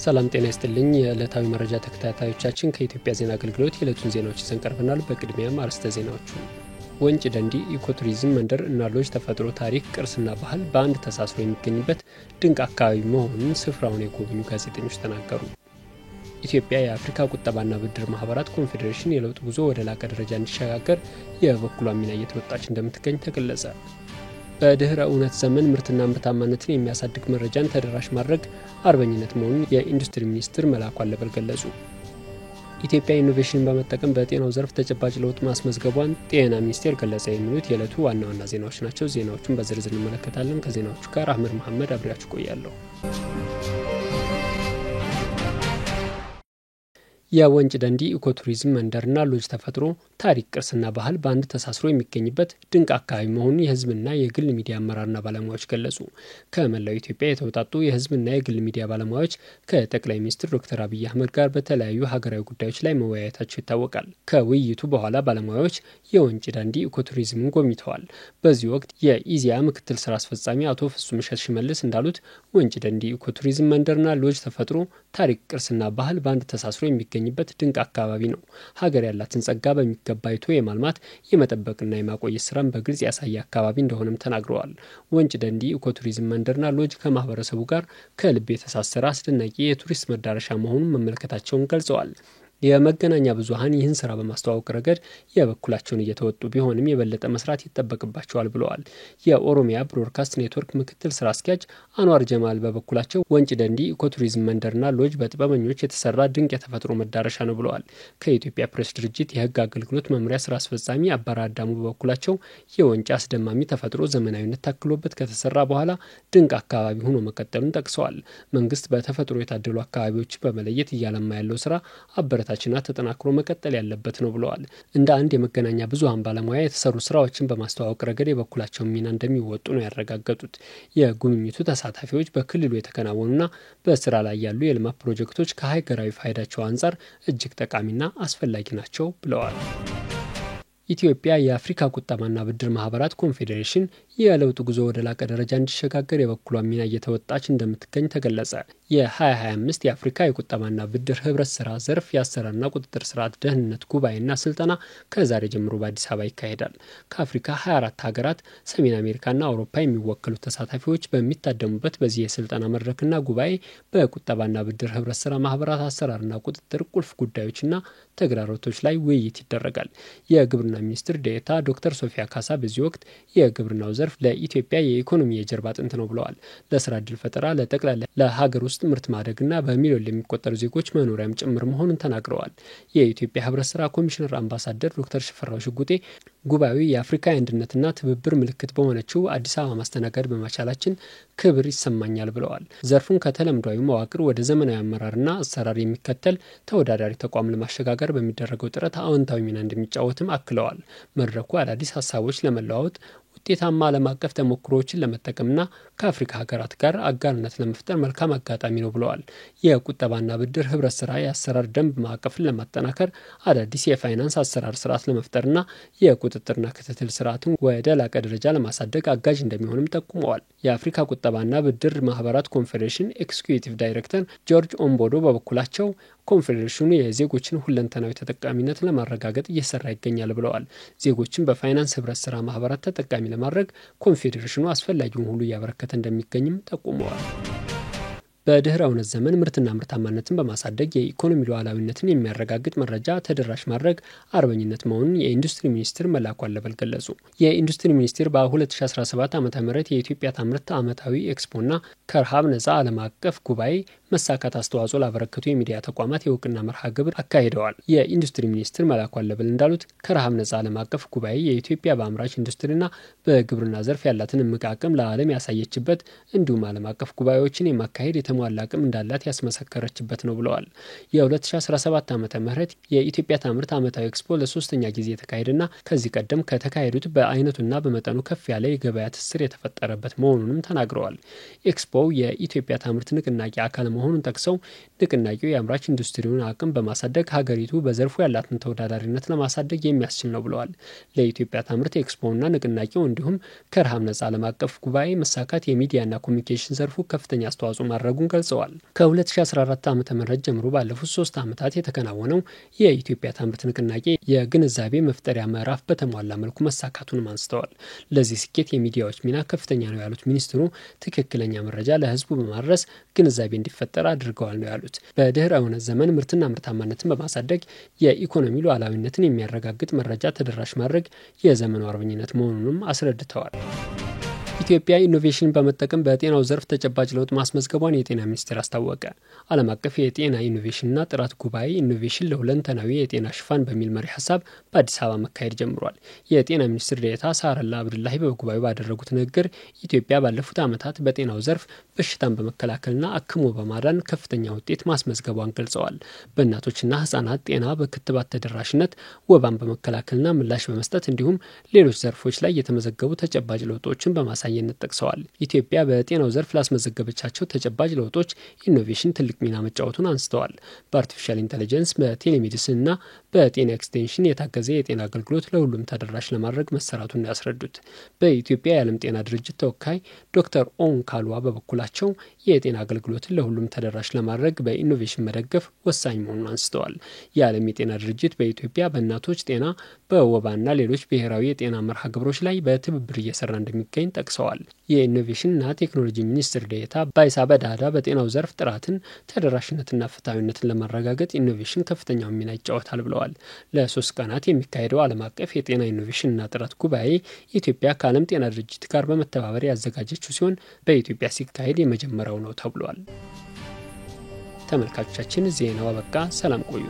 ሰላም ጤና ይስጥልኝ የዕለታዊ መረጃ ተከታታዮቻችን ከኢትዮጵያ ዜና አገልግሎት የዕለቱን ዜናዎች ይዘን ቀርበናል። በቅድሚያም አርዕስተ ዜናዎቹ። ወንጭ ደንዲ ኢኮቱሪዝም መንደር እና ሎጅ ተፈጥሮ ታሪክ፣ ቅርስና ባህል በአንድ ተሳስሮ የሚገኝበት ድንቅ አካባቢ መሆኑን ስፍራውን የጎበኙ ጋዜጠኞች ተናገሩ። ኢትዮጵያ የአፍሪካ ቁጠባና ብድር ማህበራት ኮንፌዴሬሽን የለውጥ ጉዞ ወደ ላቀ ደረጃ እንዲሸጋገር የበኩሏን ሚና እየተወጣች እንደምትገኝ ተገለጸ። በድህረ እውነት ዘመን ምርትና ምርታማነትን የሚያሳድግ መረጃን ተደራሽ ማድረግ አርበኝነት መሆኑን የኢንዱስትሪ ሚኒስትር መላኩ አለበል ገለጹ። ኢትዮጵያ ኢኖቬሽንን በመጠቀም በጤናው ዘርፍ ተጨባጭ ለውጥ ማስመዝገቧን ጤና ሚኒስቴር ገለጸ። የሚሉት የዕለቱ ዋና ዋና ዜናዎች ናቸው። ዜናዎቹን በዝርዝር እንመለከታለን። ከዜናዎቹ ጋር አህመድ መሐመድ አብሬያችሁ ቆያለሁ። የወንጭ ደንዲ ኢኮቱሪዝም መንደርና ሎጅ ተፈጥሮ ታሪክ፣ ቅርስና ባህል በአንድ ተሳስሮ የሚገኝበት ድንቅ አካባቢ መሆኑን የህዝብና የግል ሚዲያ አመራርና ባለሙያዎች ገለጹ። ከመላው ኢትዮጵያ የተውጣጡ የህዝብና የግል ሚዲያ ባለሙያዎች ከጠቅላይ ሚኒስትር ዶክተር አብይ አህመድ ጋር በተለያዩ ሀገራዊ ጉዳዮች ላይ መወያየታቸው ይታወቃል። ከውይይቱ በኋላ ባለሙያዎች የወንጭ ደንዲ ኢኮቱሪዝምን ጎብኝተዋል። በዚህ ወቅት የኢዜአ ምክትል ስራ አስፈጻሚ አቶ ፍጹም እሸት ሽመልስ እንዳሉት ወንጭ ደንዲ ኢኮቱሪዝም መንደርና ሎጅ ተፈጥሮ ታሪክ፣ ቅርስና ባህል በአንድ ተሳስሮ የሚገኝበት ድንቅ አካባቢ ነው። ሀገር ያላትን ጸጋ በሚገባ አይቶ የማልማት የመጠበቅና የማቆየት ስራን በግልጽ ያሳየ አካባቢ እንደሆነም ተናግረዋል። ወንጭ ደንዲ ኢኮቱሪዝም መንደርና ሎጅ ከማህበረሰቡ ጋር ከልብ የተሳሰረ አስደናቂ የቱሪስት መዳረሻ መሆኑን መመልከታቸውን ገልጸዋል። የመገናኛ ብዙሃን ይህን ስራ በማስተዋወቅ ረገድ የበኩላቸውን እየተወጡ ቢሆንም የበለጠ መስራት ይጠበቅባቸዋል ብለዋል። የኦሮሚያ ብሮድካስት ኔትወርክ ምክትል ስራ አስኪያጅ አንዋር ጀማል በበኩላቸው ወንጭ ደንዲ ኢኮቱሪዝም መንደርና ሎጅ በጥበበኞች የተሰራ ድንቅ የተፈጥሮ መዳረሻ ነው ብለዋል። ከኢትዮጵያ ፕሬስ ድርጅት የህግ አገልግሎት መምሪያ ስራ አስፈጻሚ አባራ አዳሙ በበኩላቸው የወንጭ አስደማሚ ተፈጥሮ ዘመናዊነት ታክሎበት ከተሰራ በኋላ ድንቅ አካባቢ ሆኖ መቀጠሉን ጠቅሰዋል። መንግስት በተፈጥሮ የታደሉ አካባቢዎች በመለየት እያለማ ያለው ስራ ታችና ተጠናክሮ መቀጠል ያለበት ነው ብለዋል። እንደ አንድ የመገናኛ ብዙሃን ባለሙያ የተሰሩ ስራዎችን በማስተዋወቅ ረገድ የበኩላቸውን ሚና እንደሚወጡ ነው ያረጋገጡት። የጉብኝቱ ተሳታፊዎች በክልሉ የተከናወኑና በስራ ላይ ያሉ የልማት ፕሮጀክቶች ከሀገራዊ ፋይዳቸው አንጻር እጅግ ጠቃሚና አስፈላጊ ናቸው ብለዋል። ኢትዮጵያ የአፍሪካ ቁጠባና ብድር ማህበራት ኮንፌዴሬሽን የለውጥ ጉዞ ወደ ላቀ ደረጃ እንዲሸጋገር የበኩሏን ሚና እየተወጣች እንደምትገኝ ተገለጸ። የ2025 የአፍሪካ የቁጠባና ብድር ህብረት ስራ ዘርፍ የአሰራርና ቁጥጥር ስርዓት ደህንነት ጉባኤና ስልጠና ከዛሬ ጀምሮ በአዲስ አበባ ይካሄዳል። ከአፍሪካ 24 ሀገራት፣ ሰሜን አሜሪካና አውሮፓ የሚወከሉ ተሳታፊዎች በሚታደሙበት በዚህ የስልጠና መድረክና ጉባኤ በቁጠባና ብድር ህብረት ስራ ማህበራት አሰራርና ቁጥጥር ቁልፍ ጉዳዮችና ተግዳሮቶች ላይ ውይይት ይደረጋል። የግብርና ሚኒስትር ዴኤታ ዶክተር ሶፊያ ካሳ በዚህ ወቅት የግብርናው ዘርፍ ለኢትዮጵያ የኢኮኖሚ የጀርባ አጥንት ነው ብለዋል። ለስራ ዕድል ፈጠራ፣ ለጠቅላላ ለሀገር ውስጥ ምርት ማደግና በሚሊዮን ለሚቆጠሩ ዜጎች መኖሪያም ጭምር መሆኑን ተናግረዋል። የኢትዮጵያ ህብረት ስራ ኮሚሽነር አምባሳደር ዶክተር ሽፈራው ሽጉጤ ጉባኤው የአፍሪካ አንድነትና ትብብር ምልክት በሆነችው አዲስ አበባ ማስተናገድ በመቻላችን ክብር ይሰማኛል ብለዋል። ዘርፉን ከተለምዷዊ መዋቅር ወደ ዘመናዊ አመራርና አሰራር የሚከተል ተወዳዳሪ ተቋም ለማሸጋገር በሚደረገው ጥረት አዎንታዊ ሚና እንደሚጫወትም አክለዋል። መድረኩ አዳዲስ ሀሳቦች ለመለዋወጥ ውጤታማ ዓለም አቀፍ ተሞክሮዎችን ለመጠቀምና ከአፍሪካ ሀገራት ጋር አጋርነት ለመፍጠር መልካም አጋጣሚ ነው ብለዋል። የቁጠባና ብድር ህብረት ስራ የአሰራር ደንብ ማዕቀፍን ለማጠናከር አዳዲስ የፋይናንስ አሰራር ስርዓት ለመፍጠርና የቁጥጥርና ክትትል ስርዓትን ወደ ላቀ ደረጃ ለማሳደግ አጋዥ እንደሚሆንም ጠቁመዋል። የአፍሪካ ቁጠባና ብድር ማህበራት ኮንፌዴሬሽን ኤክስኪዩቲቭ ዳይሬክተር ጆርጅ ኦምቦዶ በበኩላቸው ኮንፌዴሬሽኑ የዜጎችን ሁለንተናዊ ተጠቃሚነት ለማረጋገጥ እየሰራ ይገኛል ብለዋል። ዜጎችን በፋይናንስ ህብረት ስራ ማህበራት ተጠቃሚ ለማድረግ ኮንፌዴሬሽኑ አስፈላጊውን ሁሉ እያበረከተ እንደሚገኝም ጠቁመዋል። በድህረ እውነት ዘመን ምርትና ምርታማነትን በማሳደግ የኢኮኖሚ ሉዓላዊነትን የሚያረጋግጥ መረጃ ተደራሽ ማድረግ አርበኝነት መሆኑን የኢንዱስትሪ ሚኒስትር መላኩ አለበል ገለጹ። የኢንዱስትሪ ሚኒስቴር በ2017 ዓ.ም የኢትዮጵያ ታምርት ዓመታዊ ኤክስፖና ከረሃብ ነጻ ዓለም አቀፍ ጉባኤ መሳካት አስተዋጽኦ ላበረከቱ የሚዲያ ተቋማት የእውቅና መርሃ ግብር አካሂደዋል። የኢንዱስትሪ ሚኒስትር መላኩ አለበል እንዳሉት ከረሃብ ነጻ ዓለም አቀፍ ጉባኤ የኢትዮጵያ በአምራች ኢንዱስትሪና በግብርና ዘርፍ ያላትን እምቅ አቅም ለዓለም ያሳየችበት እንዲሁም ዓለም አቀፍ ጉባኤዎችን የማካሄድ የተሟላ አቅም እንዳላት ያስመሰከረችበት ነው ብለዋል። የ2017 ዓ.ም የኢትዮጵያ ታምርት ዓመታዊ ኤክስፖ ለሶስተኛ ጊዜ የተካሄደና ከዚህ ቀደም ከተካሄዱት በአይነቱና በመጠኑ ከፍ ያለ የገበያ ትስስር የተፈጠረበት መሆኑንም ተናግረዋል። ኤክስፖው የኢትዮጵያ ታምርት ንቅናቄ አካል መሆኑን ጠቅሰው ንቅናቄው የአምራች ኢንዱስትሪውን አቅም በማሳደግ ሀገሪቱ በዘርፉ ያላትን ተወዳዳሪነት ለማሳደግ የሚያስችል ነው ብለዋል። ለኢትዮጵያ ታምርት ኤክስፖና ንቅናቄው እንዲሁም ከረሃብ ነጻ ዓለም አቀፍ ጉባኤ መሳካት የሚዲያና ኮሚኒኬሽን ዘርፉ ከፍተኛ አስተዋጽኦ ማድረጉን ገልጸዋል። ከ2014 ዓ.ም ጀምሮ ባለፉት 3 ዓመታት የተከናወነው የኢትዮጵያ ታምርት ንቅናቄ የግንዛቤ መፍጠሪያ ምዕራፍ በተሟላ መልኩ መሳካቱንም አንስተዋል። ለዚህ ስኬት የሚዲያዎች ሚና ከፍተኛ ነው ያሉት ሚኒስትሩ ትክክለኛ መረጃ ለሕዝቡ በማድረስ ግንዛቤ እንዲፈጠር አድርገዋል ነው ያሉት። በድህረ እውነት ዘመን ምርትና ምርታማነትን በማሳደግ የኢኮኖሚ ሉዓላዊነትን የሚያረጋግጥ መረጃ ተደራሽ ማድረግ የዘመኑ አርበኝነት መሆኑንም አስረድተዋል። ኢትዮጵያ ኢኖቬሽን በመጠቀም በጤናው ዘርፍ ተጨባጭ ለውጥ ማስመዝገቧን የጤና ሚኒስቴር አስታወቀ። ዓለም አቀፍ የጤና ኢኖቬሽንና ጥራት ጉባኤ ኢኖቬሽን ለሁለንተናዊ የጤና ሽፋን በሚል መሪ ሀሳብ በአዲስ አበባ መካሄድ ጀምሯል። የጤና ሚኒስትር ዴኤታ ሳረላ አብዱላሂ በጉባኤው ባደረጉት ንግግር ኢትዮጵያ ባለፉት ዓመታት በጤናው ዘርፍ በሽታን በመከላከልና አክሞ በማዳን ከፍተኛ ውጤት ማስመዝገቧን ገልጸዋል። በእናቶችና ህጻናት ጤና፣ በክትባት ተደራሽነት፣ ወባን በመከላከልና ምላሽ በመስጠት እንዲሁም ሌሎች ዘርፎች ላይ የተመዘገቡ ተጨባጭ ለውጦችን በማሳየት ጠቅሰዋል። ኢትዮጵያ በጤናው ዘርፍ ላስመዘገበቻቸው ተጨባጭ ለውጦች ኢኖቬሽን ትልቅ ሚና መጫወቱን አንስተዋል። በአርቲፊሻል ኢንተለጀንስ፣ በቴሌሜዲሲንና በጤና ኤክስቴንሽን የታገዘ የጤና አገልግሎት ለሁሉም ተደራሽ ለማድረግ መሰራቱን ያስረዱት በኢትዮጵያ የዓለም ጤና ድርጅት ተወካይ ዶክተር ኦን ካልዋ በበኩላቸው የጤና አገልግሎትን ለሁሉም ተደራሽ ለማድረግ በኢኖቬሽን መደገፍ ወሳኝ መሆኑን አንስተዋል። የዓለም የጤና ድርጅት በኢትዮጵያ በእናቶች ጤና፣ በወባና ሌሎች ብሔራዊ የጤና መርሃ ግብሮች ላይ በትብብር እየሰራ እንደሚገኝ ጠቅሰዋል። የኢኖቬሽንና ቴክኖሎጂ ሚኒስትር ዴኤታ ባይሳ በዳዳ በጤናው ዘርፍ ጥራትን፣ ተደራሽነትና ፍትሐዊነትን ለማረጋገጥ ኢኖቬሽን ከፍተኛውን ሚና ይጫወታል ብለዋል። ለ3 ቀናት የሚካሄደው ዓለም አቀፍ የጤና ኢኖቬሽንና ጥራት ጉባኤ ኢትዮጵያ ከዓለም ጤና ድርጅት ጋር በመተባበር ያዘጋጀችው ሲሆን በኢትዮጵያ ሲካሄድ የመጀመሪያው ነው ተብሏል። ተመልካቾቻችን ዜናው አበቃ። ሰላም ቆዩ።